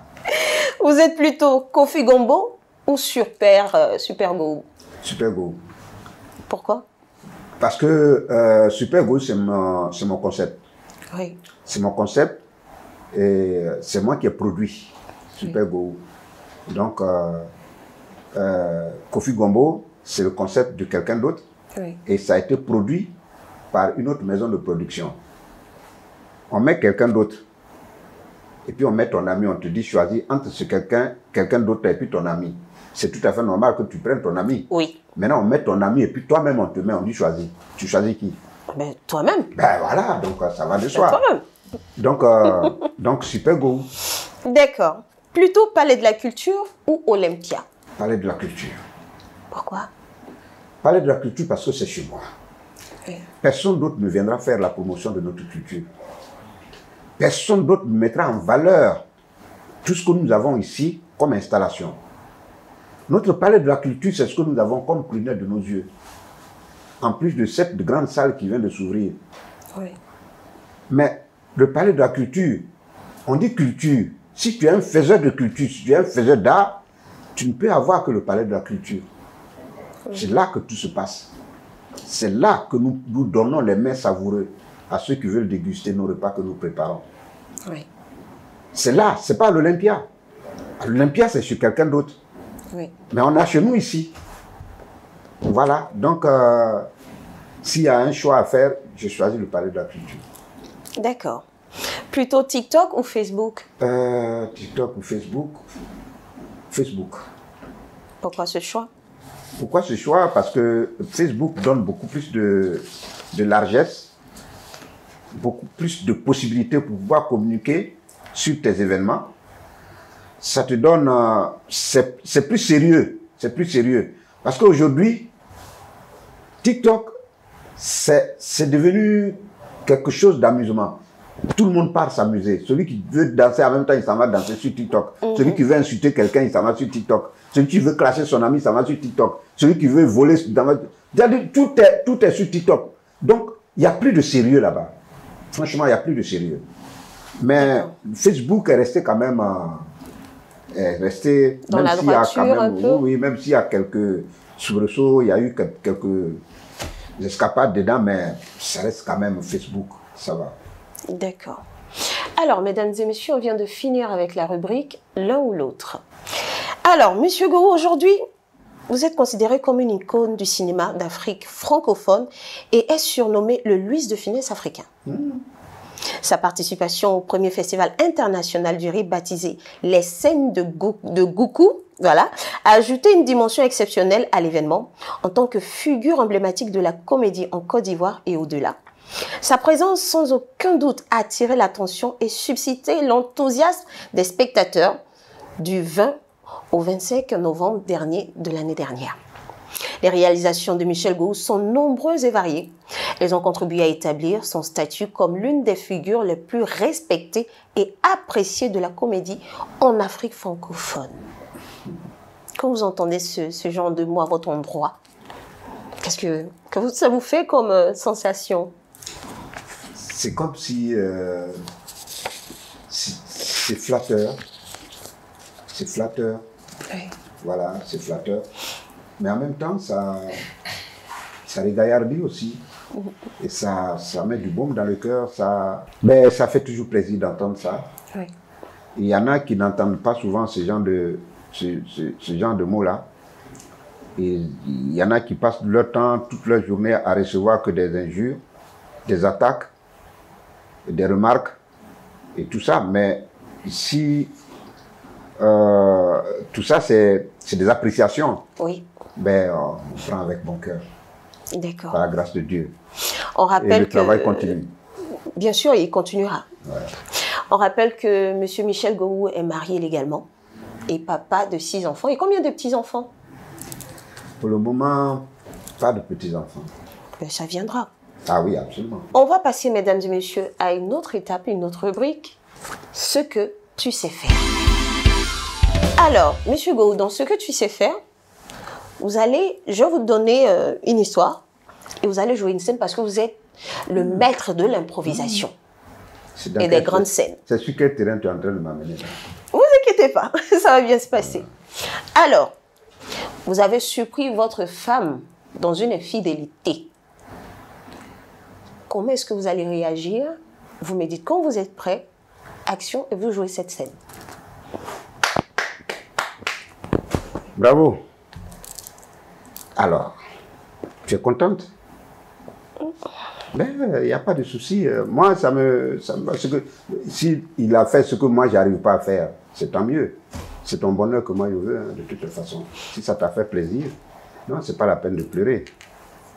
Vous êtes plutôt Kofi Gombo ou Super Go? Super Go. Pourquoi? Parce que Super Go, c'est mon concept. Oui. C'est mon concept et c'est moi qui ai produit Super Go. Donc, Kofi Gombo, c'est le concept de quelqu'un d'autre. Oui. Et ça a été produit par une autre maison de production. On met quelqu'un d'autre. Et puis on met ton ami, on te dit choisis entre ce quelqu'un d'autre et puis ton ami. C'est tout à fait normal que tu prennes ton ami. Oui. Maintenant on met ton ami et puis toi-même on te met, on dit choisis. Tu choisis qui? Ben, toi-même. Ben voilà, donc ça va de soi. Toi-même. Donc Super Go. D'accord. Plutôt Palais de la Culture ou Olympia? Palais de la Culture. Pourquoi? Palais de la Culture parce que c'est chez moi. Oui. Personne d'autre ne viendra faire la promotion de notre culture. Personne d'autre ne mettra en valeur tout ce que nous avons ici comme installation. Notre Palais de la Culture, c'est ce que nous avons comme prunelle de nos yeux. En plus de cette grande salle qui vient de s'ouvrir. Oui. Mais le Palais de la Culture, on dit culture. Si tu es un faiseur de culture, si tu es un faiseur d'art, tu ne peux avoir que le Palais de la Culture. Oui. C'est là que tout se passe. C'est là que nous donnons les mets savoureux à ceux qui veulent déguster nos repas que nous préparons. Oui. C'est là, c'est pas à l'Olympia. À l'Olympia, c'est chez quelqu'un d'autre. Oui. Mais on a chez nous ici. Voilà. Donc, s'il y a un choix à faire, je choisis le Palais de la Culture. D'accord. Plutôt TikTok ou Facebook? TikTok ou Facebook? Facebook. Pourquoi ce choix? Pourquoi ce choix? Parce que Facebook donne beaucoup plus de largesse, beaucoup plus de possibilités pour pouvoir communiquer sur tes événements. Ça te donne... c'est plus sérieux. C'est plus sérieux. Parce qu'aujourd'hui, TikTok, c'est devenu quelque chose d'amusement. Tout le monde part s'amuser. Celui qui veut danser en même temps, il s'en va danser sur TikTok. Celui qui veut insulter quelqu'un, il s'en va sur TikTok. Celui qui veut clasher son ami, il s'en va sur TikTok. Celui qui veut voler... Tout est sur TikTok. Donc, il n'y a plus de sérieux là-bas. Franchement, il n'y a plus de sérieux. Mais Facebook est resté quand même... dans la droiture un peu. Oui, même s'il y a quelques soubresauts, il y a eu quelques escapades dedans, mais ça reste quand même Facebook. Ça va. D'accord. Alors, mesdames et messieurs, on vient de finir avec la rubrique l'un ou l'autre. Alors, Monsieur Go, aujourd'hui, vous êtes considéré comme une icône du cinéma d'Afrique francophone et est surnommé le Louis de Funès africain. Sa participation au premier festival international du riz baptisé Les Scènes de Goukou, voilà, a ajouté une dimension exceptionnelle à l'événement en tant que figure emblématique de la comédie en Côte d'Ivoire et au-delà. Sa présence, sans aucun doute, a attiré l'attention et suscité l'enthousiasme des spectateurs du 20 au 25 novembre dernier de l'année dernière. Les réalisations de Michel Goukou sont nombreuses et variées. Elles ont contribué à établir son statut comme l'une des figures les plus respectées et appréciées de la comédie en Afrique francophone. Quand vous entendez ce genre de mots à votre endroit, qu'est-ce que ça vous fait comme sensation? C'est comme si c'est flatteur. C'est flatteur. Oui. Voilà, c'est flatteur. Mais en même temps, ça régaillardit aussi. Et ça met du baume dans le cœur. Ça fait toujours plaisir d'entendre ça. Oui. Il y en a qui n'entendent pas souvent ce genre de mots-là. Et il y en a qui passent leur temps, toute leur journée à recevoir que des injures, des attaques, des remarques et tout ça. Mais ici, tout ça, c'est des appréciations. Oui. On prend avec bon cœur. D'accord. Par la grâce de Dieu. On rappelle et le travail continue. Bien sûr, il continuera. Ouais. On rappelle que M. Michel Goukou est marié légalement et papa de 6 enfants. Et combien de petits-enfants? Pour le moment, pas de petits-enfants. Ça viendra. Ah oui, absolument. On va passer, mesdames et messieurs, à une autre étape, une autre rubrique. Ce que tu sais faire. Alors, M. Goukou, dans ce que tu sais faire, je vais vous donner une histoire et vous allez jouer une scène parce que vous êtes le maître de l'improvisation et des grandes scènes. C'est sur quel terrain tu es en train de m'amener? Ne vous inquiétez pas, ça va bien se passer. Alors, vous avez surpris votre femme dans une infidélité. Comment est-ce que vous allez réagir? Vous me dites quand vous êtes prêt, action, et vous jouez cette scène. Bravo. Alors, tu es contente? Il n'y a pas de souci. Moi, s'il a fait ce que moi, je n'arrive pas à faire, c'est tant mieux. C'est ton bonheur que moi, je veux, hein, de toute façon. Si ça t'a fait plaisir, non, ce n'est pas la peine de pleurer.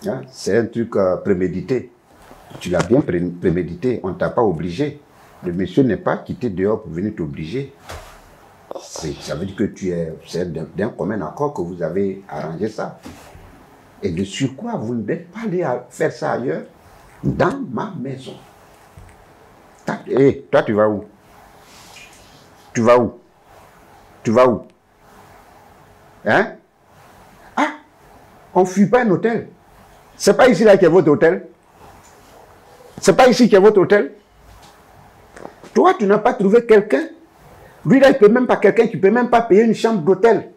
Hein? C'est un truc prémédité. Tu l'as bien prémédité. On ne t'a pas obligé. Le monsieur n'est pas quitté dehors pour venir t'obliger. Ça veut dire que c'est d'un commun accord que vous avez arrangé ça. Et de surcroît, vous n'êtes pas allé faire ça ailleurs, dans ma maison. Et toi, tu vas où? Tu vas où? Tu vas où? Hein? Ah! On ne fuit pas un hôtel. C'est pas ici là qui est votre hôtel. C'est pas ici qui est votre hôtel. Toi, tu n'as pas trouvé quelqu'un. Lui là, il ne peut même pas quelqu'un qui ne peut même pas payer une chambre d'hôtel.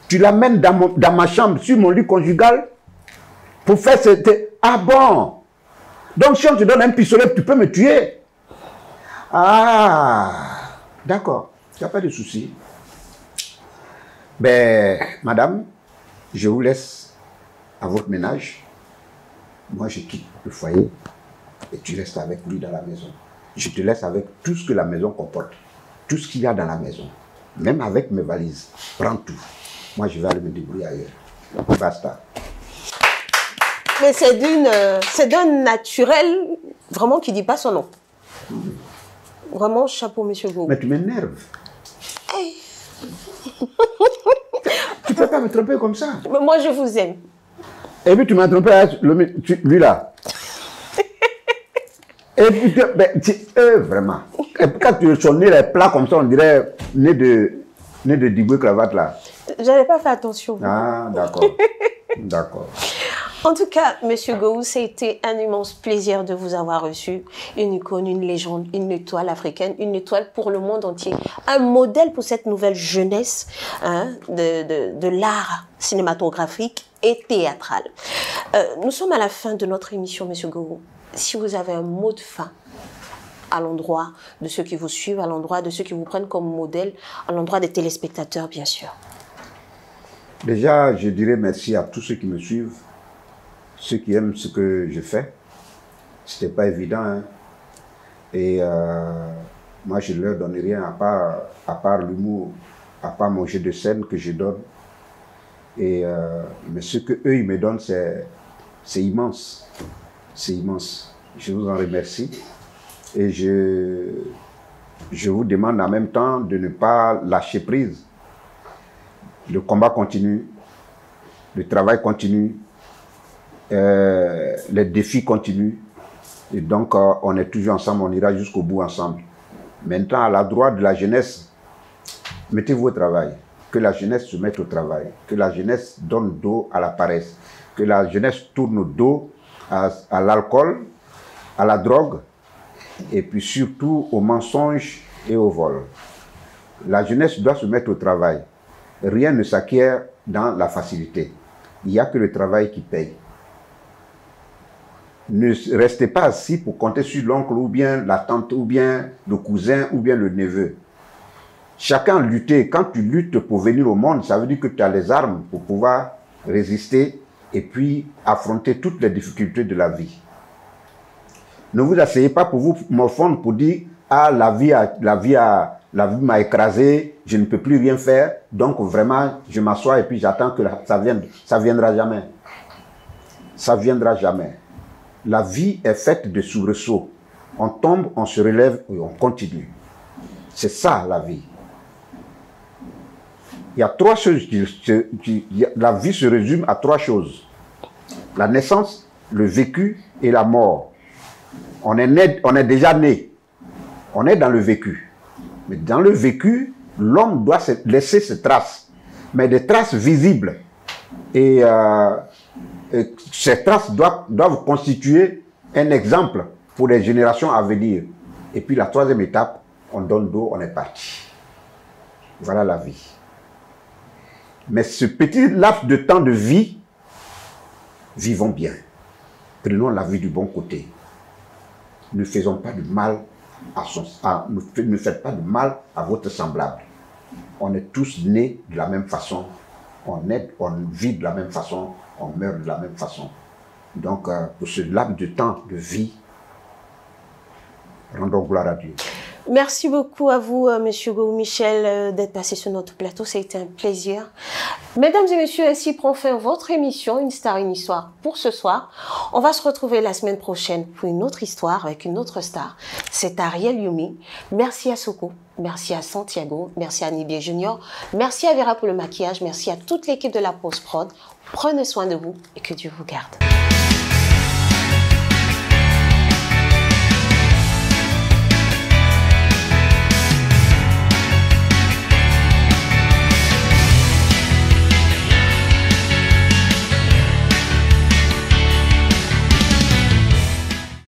Tu l'amènes dans ma chambre, sur mon lit conjugal, pour faire cette... Ah bon? Donc si on te donne un pistolet, tu peux me tuer. Ah, d'accord, il n'y a pas de souci. Madame, je vous laisse à votre ménage. Moi, je quitte le foyer et tu restes avec lui dans la maison. Je te laisse avec tout ce que la maison comporte, tout ce qu'il y a dans la maison, même avec mes valises. Prends tout. Moi, je vais aller me débrouiller ailleurs. Basta. Mais c'est d'un naturel, vraiment, qui ne dit pas son nom. Vraiment, chapeau, monsieur Goukou. Mais tu m'énerves. Hey. Tu ne peux pas me tromper comme ça. Mais moi, je vous aime. Et puis tu m'as trompé, lui là. Et puis, vraiment. Et puis, quand son nez est plat comme ça, on dirait nez de Digwe cravate là. Je n'avais pas fait attention. Ah, d'accord. D'accord. En tout cas, monsieur Goukou, ça a été un immense plaisir de vous avoir reçu. Une icône, une légende, une étoile africaine, une étoile pour le monde entier. Un modèle pour cette nouvelle jeunesse de l'art cinématographique et théâtral. Nous sommes à la fin de notre émission, monsieur Goukou. Si vous avez un mot de fin à l'endroit de ceux qui vous suivent, à l'endroit de ceux qui vous prennent comme modèle, à l'endroit des téléspectateurs, bien sûr. Déjà, je dirais merci à tous ceux qui me suivent, ceux qui aiment ce que je fais. C'était pas évident, hein. Et moi, je ne leur donne rien à part l'humour, à part mon jeu de scène que je donne. Et, mais ce qu'eux, ils me donnent, c'est immense. C'est immense. Je vous en remercie. Et je vous demande en même temps de ne pas lâcher prise. Le combat continue, le travail continue, les défis continuent. Et donc, on est toujours ensemble, on ira jusqu'au bout ensemble. Maintenant, à la droite de la jeunesse, mettez-vous au travail. Que la jeunesse se mette au travail. Que la jeunesse donne dos à la paresse. Que la jeunesse tourne dos à l'alcool, à la drogue, et puis surtout aux mensonges et au vol. La jeunesse doit se mettre au travail. Rien ne s'acquiert dans la facilité. Il n'y a que le travail qui paye. Ne restez pas assis pour compter sur l'oncle ou bien la tante ou bien le cousin ou bien le neveu. Chacun lutte. Quand tu luttes pour venir au monde, ça veut dire que tu as les armes pour pouvoir résister et puis affronter toutes les difficultés de la vie. Ne vous asseyez pas pour vous morfondre pour dire « Ah, la vie m'a écrasé, je ne peux plus rien faire, donc vraiment, je m'assois et puis j'attends que ça vienne. » Ça ne viendra jamais. Ça ne viendra jamais. La vie est faite de soubresauts. On tombe, on se relève et on continue. C'est ça, la vie. Il y a trois choses. La vie se résume à trois choses. La naissance, le vécu et la mort. On est déjà né. On est dans le vécu. Mais dans le vécu, l'homme doit laisser ses traces. Mais des traces visibles. Et ces traces doivent constituer un exemple pour les générations à venir. Et puis la troisième étape, on donne dos, on est parti. Voilà la vie. Mais ce petit laps de temps de vie, vivons bien. Prenons la vie du bon côté. Ne faisons pas de mal ne faites pas de mal à votre semblable. On est tous nés de la même façon. On vit de la même façon. On meurt de la même façon. Donc, pour ce laps de temps de vie, rendons gloire à Dieu. Merci beaucoup à vous, Monsieur Gou-Michel, d'être passé sur notre plateau. Ça a été un plaisir. Mesdames et messieurs, ainsi prend fin votre émission Une Star, une Histoire pour ce soir. On va se retrouver la semaine prochaine pour une autre histoire avec une autre star. C'est Ariel Yumi. Merci à Soko. Merci à Santiago. Merci à Nibier Junior. Merci à Vera pour le maquillage. Merci à toute l'équipe de la Post Prod. Prenez soin de vous et que Dieu vous garde.